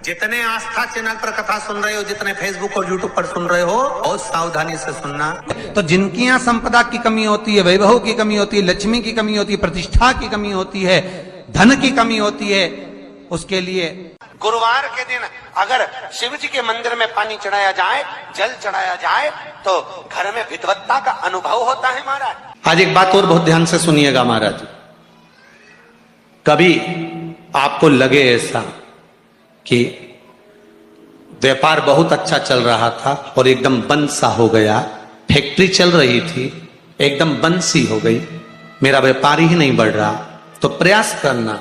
जितने आस्था चैनल पर कथा सुन रहे हो, जितने फेसबुक और यूट्यूब पर सुन रहे हो, बहुत सावधानी से सुनना। तो जिनकी यहाँ संपदा की कमी होती है, वैभव की कमी होती है, लक्ष्मी की कमी होती है, प्रतिष्ठा की कमी होती है, धन की कमी होती है, उसके लिए गुरुवार के दिन अगर शिव जी के मंदिर में पानी चढ़ाया जाए, जल चढ़ाया जाए, तो घर में विद्वत्ता का अनुभव होता है महाराज। आज एक बात और बहुत ध्यान से सुनिएगा महाराज। कभी आपको लगे ऐसा कि व्यापार बहुत अच्छा चल रहा था और एकदम बंद सा हो गया, फैक्ट्री चल रही थी एकदम बंद सी हो गई, मेरा व्यापार ही नहीं बढ़ रहा, तो प्रयास करना,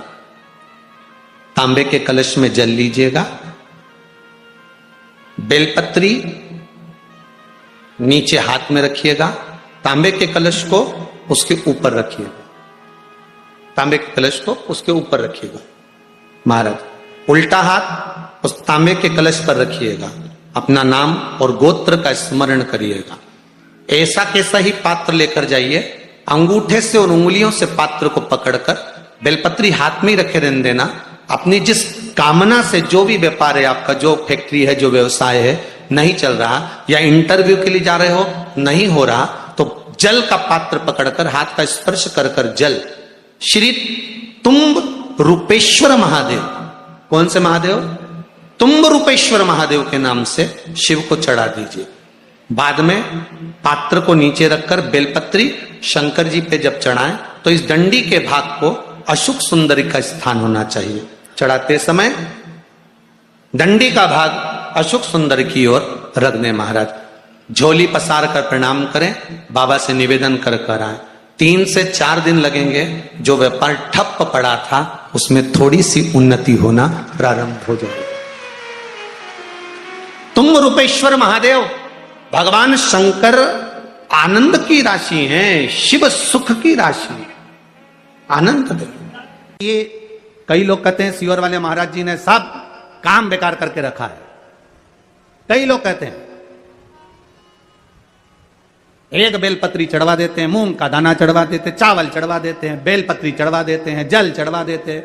तांबे के कलश में जल लीजिएगा, बेलपत्री नीचे हाथ में रखिएगा, तांबे के कलश को उसके ऊपर रखिएगा, तांबे के कलश को उसके ऊपर रखिएगा महाराज, उल्टा हाथ उस तांबे के कलश पर रखिएगा, अपना नाम और गोत्र का स्मरण करिएगा। ऐसा कैसा ही पात्र लेकर जाइए, अंगूठे से और उंगलियों से पात्र को पकड़कर बेलपत्री हाथ में ही रखे रहने देना। अपनी जिस कामना से जो भी व्यापार है आपका, जो फैक्ट्री है, जो व्यवसाय है, नहीं चल रहा, या इंटरव्यू के लिए जा रहे हो नहीं हो रहा, तो जल का पात्र पकड़कर हाथ का स्पर्श कर कर जल श्री तुम्ब रूपेश्वर महादेव, कौन से महादेव? तुम्ब रूपेश्वर महादेव के नाम से शिव को चढ़ा दीजिए। बाद में पात्र को नीचे रखकर बेलपत्री शंकर जी पे जब चढ़ाएं तो इस डंडी के भाग को अशुक सुंदरी का स्थान होना चाहिए। चढ़ाते समय डंडी का भाग अशुक सुंदर की ओर रख दें महाराज। झोली पसार कर प्रणाम करें, बाबा से निवेदन कर कर आए। 3 से 4 दिन लगेंगे, जो व्यापार ठप पड़ा था उसमें थोड़ी सी उन्नति होना प्रारंभ हो जाएगी। तुम रूपेश्वर महादेव भगवान शंकर आनंद की राशि हैं, शिव सुख की राशि, आनंद देव। ये कई लोग कहते हैं सीवर वाले महाराज जी ने सब काम बेकार करके रखा है। कई लोग कहते हैं एक बेलपत्री चढ़वा देते हैं, मूंग का दाना चढ़वा देते हैं, चावल चढ़वा देते हैं, बेलपत्री चढ़वा देते हैं, जल चढ़वा देते हैं,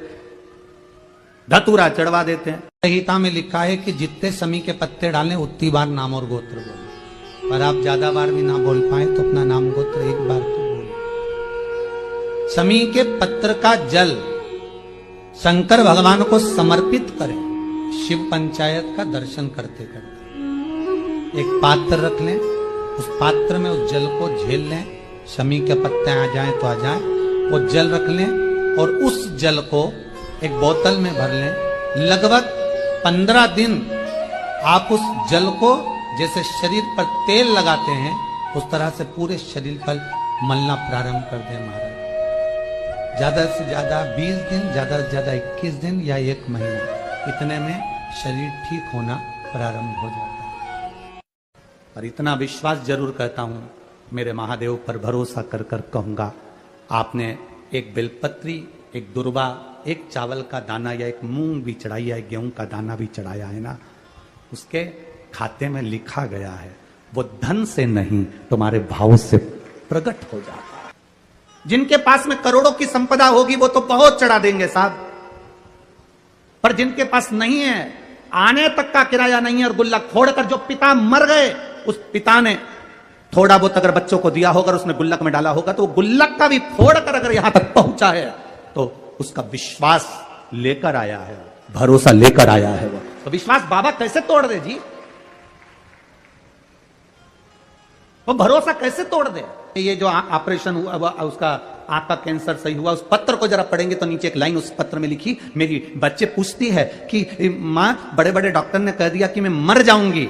धतूरा चढ़वा देते हैं। संहिता में लिखा है कि जितने समी के पत्ते डालें उतनी बार नाम और गोत्र बोले, पर आप ज्यादा बार भी ना बोल पाए तो अपना नाम गोत्र एक बार तो बोले। समी के पत्र का जल शंकर भगवान को समर्पित करें, शिव पंचायत का दर्शन करते करते। एक पात्र रख लें, उस पात्र में उस जल को झेल लें, शमी के पत्ते आ जाएं तो आ जाएं, वो जल रख लें और उस जल को एक बोतल में भर लें। लगभग 15 दिन आप उस जल को जैसे शरीर पर तेल लगाते हैं उस तरह से पूरे शरीर पर मलना प्रारंभ कर दें महाराज। ज्यादा से ज्यादा 20 दिन, ज्यादा से ज्यादा 21 दिन या 1 महीना, इतने में शरीर ठीक होना प्रारंभ हो जाता है। और इतना विश्वास जरूर कहता हूं, मेरे महादेव पर भरोसा कर कर कहूंगा, आपने एक बेलपत्री, एक दुर्वा, एक चावल का दाना या एक मूंग भी चढ़ाई है, गेहूं का दाना भी चढ़ाया है ना, उसके खाते में लिखा गया है, वो धन से नहीं तुम्हारे भाव से प्रकट हो जाता है। जिनके पास में करोड़ों की संपदा होगी वो तो बहुत चढ़ा देंगे साहब, पर जिनके पास नहीं है, आने तक का किराया नहीं है और गुल्लक फोड़कर, जो पिता मर गए उस पिता ने थोड़ा बहुत अगर बच्चों को दिया होगा, उसने गुल्लक में डाला होगा, तो गुल्लक का भी फोड़कर अगर यहां तक पहुंचा है तो उसका विश्वास लेकर आया है, भरोसा लेकर आया है। वो तो विश्वास बाबा कैसे तोड़ दे जी? वो भरोसा कैसे तोड़ दे? ये जो ऑपरेशन हुआ उसका, आंख का कैंसर सही हुआ, उस पत्र को जरा पढ़ेंगे तो नीचे एक लाइन उस पत्र में लिखी, मेरी बच्चे पूछती है कि मां, बड़े बड़े डॉक्टर ने कह दिया कि मैं मर जाऊंगी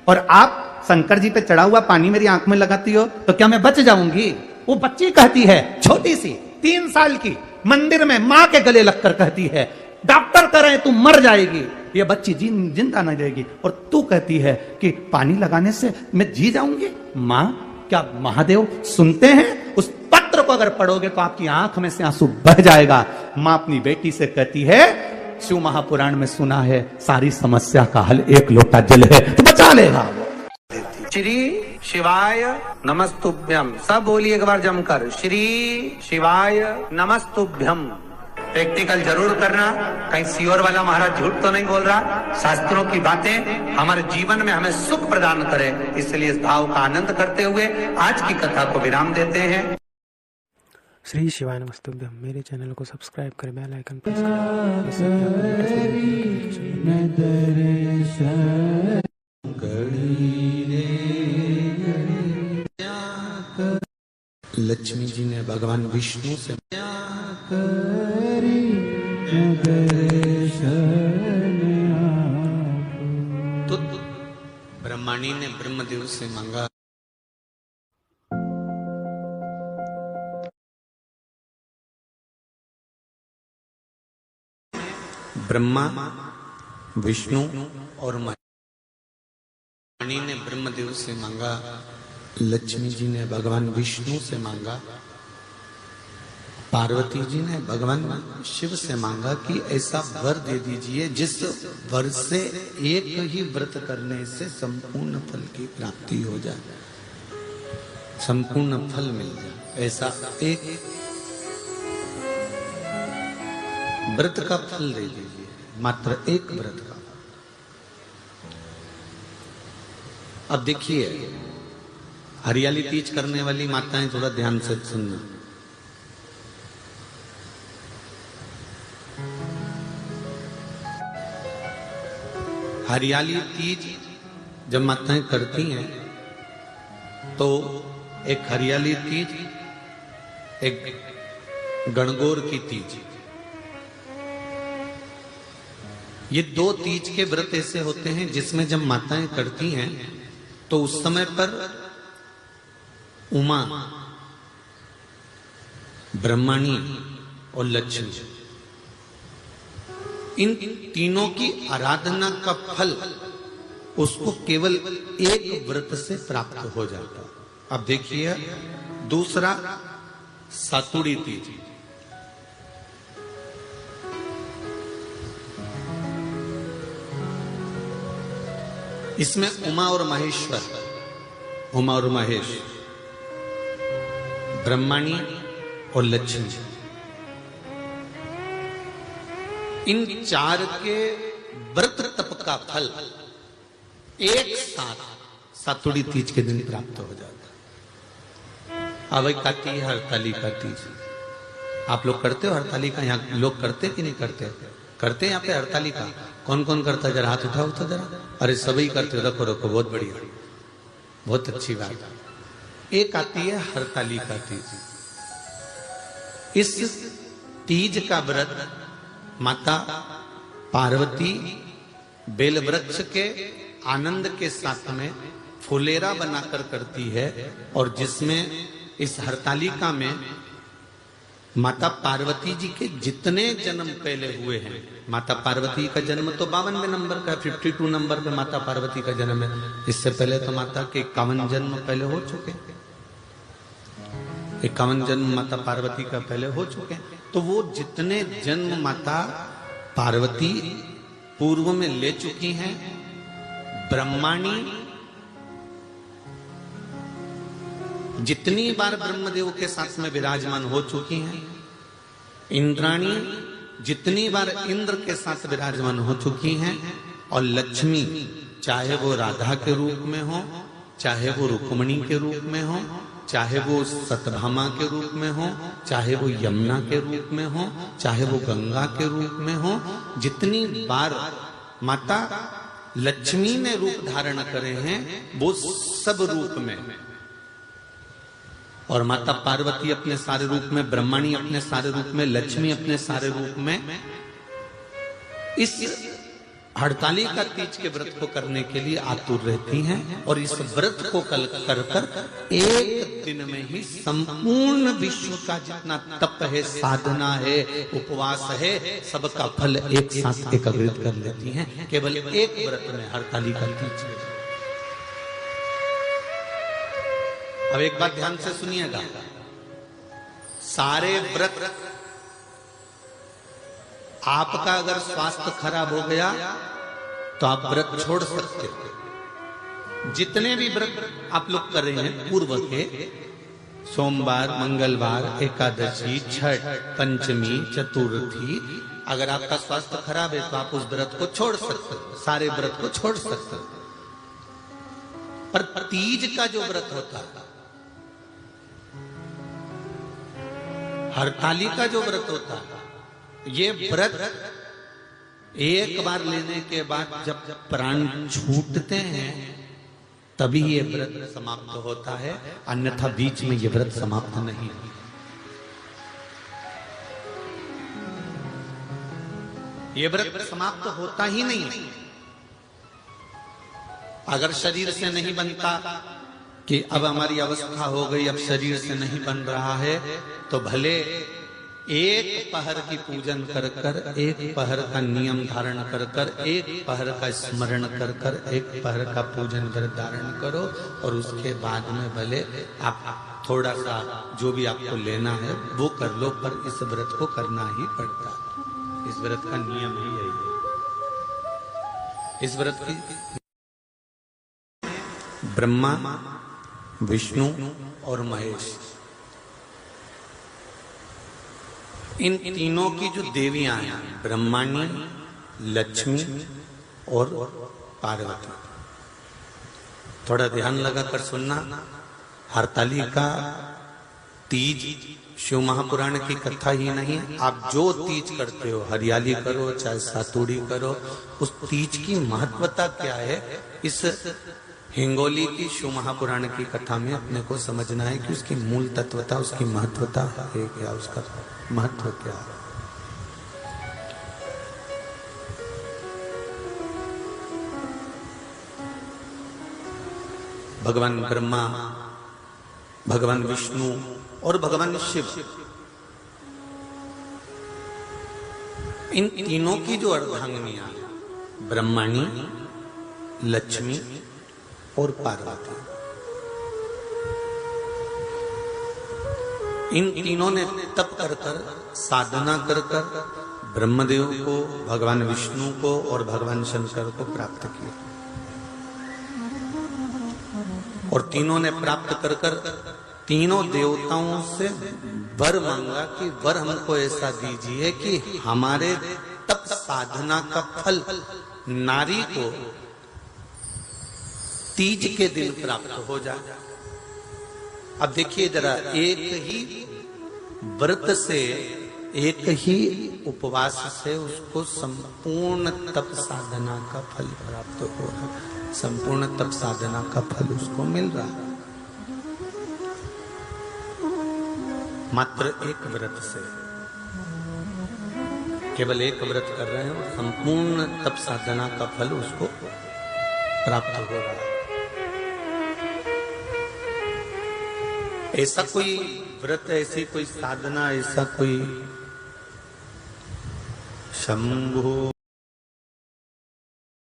और आप शंकर जी पे चढ़ा हुआ पानी मेरी आंख में लगाती हो तो क्या मैं बच जाऊंगी? वो बच्ची कहती है, छोटी सी 3 साल की, मंदिर में मां के गले लगकर कहती है, डॉक्टर कह रहे हैं तू मर जाएगी, ये बच्ची जिंदा नहीं रहेगी, और तू कहती है कि पानी लगाने से मैं जी जाऊंगी। मां, क्या महादेव सुनते हैं? उस पत्र को अगर पढ़ोगे तो आपकी आंख में से आंसू बह जाएगा। मां अपनी बेटी से कहती है, शिव महापुराण में सुना है सारी समस्या का हल 1 लोटा जल है, तो बचा लेगा। श्री शिवाय नमस्तुभ्यम, सब बोलिए एक बार जमकर, श्री शिवाय नमस्तुभ्यम। प्रैक्टिकल जरूर करना, कहीं सियोर वाला महाराज झूठ तो नहीं बोल रहा। शास्त्रों की बातें हमारे जीवन में हमें सुख प्रदान करे, इसलिए इस भाव का आनंद करते हुए आज की कथा को विराम देते हैं। श्री शिवाय नमस्तुभ्यं। मेरे चैनल को सब्सक्राइब करें, बेल आइकन प्रेस करें, इससे कि आपको लेटेस्ट वीडियो लक्ष्मी जी ने भगवान विष्णु से तो ब्रह्माणी ने ब्रह्मदेव से मांगा। ब्रह्मा, विष्णु और मणि ने ब्रह्मदेव से मांगा, लक्ष्मी जी ने भगवान विष्णु से मांगा, पार्वती जी ने भगवान शिव से मांगा कि ऐसा वर दे दीजिए जिस वर से एक ही व्रत करने से संपूर्ण फल की प्राप्ति हो जाए, संपूर्ण फल मिल जाए। ऐसा एक व्रत का फल दे दीजिए, मात्र एक व्रत का। अब देखिए, हरियाली तीज करने वाली माताएं थोड़ा ध्यान से सुनना। हरियाली तीज जब माताएं करती हैं तो एक हरियाली तीज, एक गणगौर की तीज, ये दो तीज के व्रत ऐसे होते हैं जिसमें जब माताएं करती हैं तो उस समय पर उमा, ब्रह्मणी और लक्ष्मी, इन तीनों की आराधना का फल उसको केवल एक व्रत से प्राप्त हो जाता। अब देखिए दूसरा सातुड़ी तीज। इसमें उमा और महेश्वर, उमा और महेश, ब्रह्मणी और लक्ष्मी, इन चार के व्रत तप का फल एक साथ सातुड़ी तीज के दिन प्राप्त हो जाता। अब एक आती है हरतालिका तीज। आप लोग करते हो हरतालिका? यहाँ लोग करते कि नहीं करते? करते हैं यहाँ पे हरतालिका। कौन कौन करता है? जरा हाथ उठाओ तो जरा। अरे सभी करते हो, रखो रखो, बहुत बढ़िया, बहुत अच्छी बात। एक आती है हरतालिका तीज। इस तीज का व्रत माता पार्वती बेल वृक्ष के आनंद के साथ में फुलेरा बनाकर करती है, और जिसमें इस हरतालिका में माता पार्वती जी के जितने जन्म पहले हुए हैं, माता पार्वती का जन्म तो 52वें नंबर का, 52 नंबर पे माता पार्वती का जन्म है। इससे पहले तो माता के 51 जन्म पहले हो चुके, 51 जन्म माता पार्वती का पहले हो चुके। तो वो जितने जन्म माता पार्वती पूर्व में ले चुकी हैं, ब्रह्माणी जितनी बार ब्रह्मदेव के साथ में विराजमान हो चुकी हैं, इंद्राणी जितनी बार इंद्र के साथ विराजमान हो चुकी हैं, और लक्ष्मी चाहे वो राधा के रूप में हो, चाहे वो रुक्मिणी के रूप में हो, चाहे वो सत्यभामा के रूप में हो, चाहे वो यमुना के रूप में हो, चाहे वो गंगा के रूप में हो, जितनी बार माता लक्ष्मी ने रूप धारण करे हैं वो सब रूप में, और माता पार्वती अपने सारे रूप में, ब्रह्मणी अपने सारे रूप में, लक्ष्मी अपने सारे रूप में इस हड़तालिका तीज के व्रत को करने के लिए आतुर रहती हैं। और इस व्रत को कर कर एक दिन में ही संपूर्ण विश्व का जितना तप है, साधना है, उपवास है, सबका फल एक साथ एकत्रित कर लेती हैं केवल एक व्रत में, हड़तालिका तीज। अब एक बात ध्यान से सुनिएगा, सारे व्रत, आपका अगर स्वास्थ्य खराब हो गया तो आप व्रत छोड़ सकते हो। जितने भी व्रत आप लोग कर रहे हैं पूर्व के, सोमवार, मंगलवार, एकादशी, छठ, पंचमी, चतुर्थी। अगर आपका स्वास्थ्य खराब है तो आप उस व्रत को छोड़ सकते हो, सारे व्रत को छोड़ सकते हो। पर तीज का जो व्रत होता है, हरताली का जो व्रत होता है, ये व्रत एक बार लेने के बाद जब प्राण छूटते हैं तभी ये व्रत समाप्त होता है, अन्यथा बीच में ये व्रत समाप्त नहीं। ये व्रत समाप्त होता ही नहीं। अगर शरीर से नहीं बनता कि अब हमारी अवस्था हो गई, अब शरीर से नहीं बन रहा है, तो भले एक पहर की पूजन कर कर, एक पहर का नियम धारण कर कर, एक पहर का स्मरण कर कर, एक पहर का पूजन व्रत धारण करो, और उसके बाद में भले आप थोड़ा सा जो भी आपको लेना है वो कर लो, पर इस व्रत को करना ही पड़ता है। इस व्रत का नियम ही यही है। इस व्रत की ब्रह्मा, विष्णु और महेश, इन तीनों की जो देवियां हैं, ब्रह्माणी, लक्ष्मी और पार्वती, थोड़ा ध्यान लगाकर सुनना। हरताली का तीज शिव महापुराण की कथा ही नहीं, आप जो तीज करते हो, हरियाली करो चाहे सातुड़ी करो, उस तीज की महत्वता क्या है, इस हिंगोली की शिव महापुराण की कथा में अपने को समझना है कि उसकी मूल तत्वता, उसकी महत्वता है क्या, उसका महत्व क्या है। भगवान ब्रह्मा, भगवान विष्णु और भगवान शिव, इन तीनों की जो अर्धांगिनियां, ब्रह्माणी, लक्ष्मी और पार्वती, इन तीनों ने तप कर कर, साधना कर कर ब्रह्मदेव को, भगवान विष्णु को और भगवान शंकर को प्राप्त किया, और तीनों ने प्राप्त कर कर तीनों देवताओं से वर मांगा कि वर हमको ऐसा दीजिए कि हमारे तप साधना का फल नारी को तीज के दिन प्राप्त हो जाए। अब देखिए जरा, एक ही व्रत से, एक ही उपवास से उसको संपूर्ण तप साधना का फल प्राप्त हो रहा है, संपूर्ण तप साधना का फल उसको मिल रहा है, मात्र एक व्रत से। केवल एक व्रत कर रहे हैं और संपूर्ण तप साधना का फल उसको प्राप्त हो रहा है। ऐसा कोई व्रत, ऐसी कोई साधना, ऐसा कोई शंभु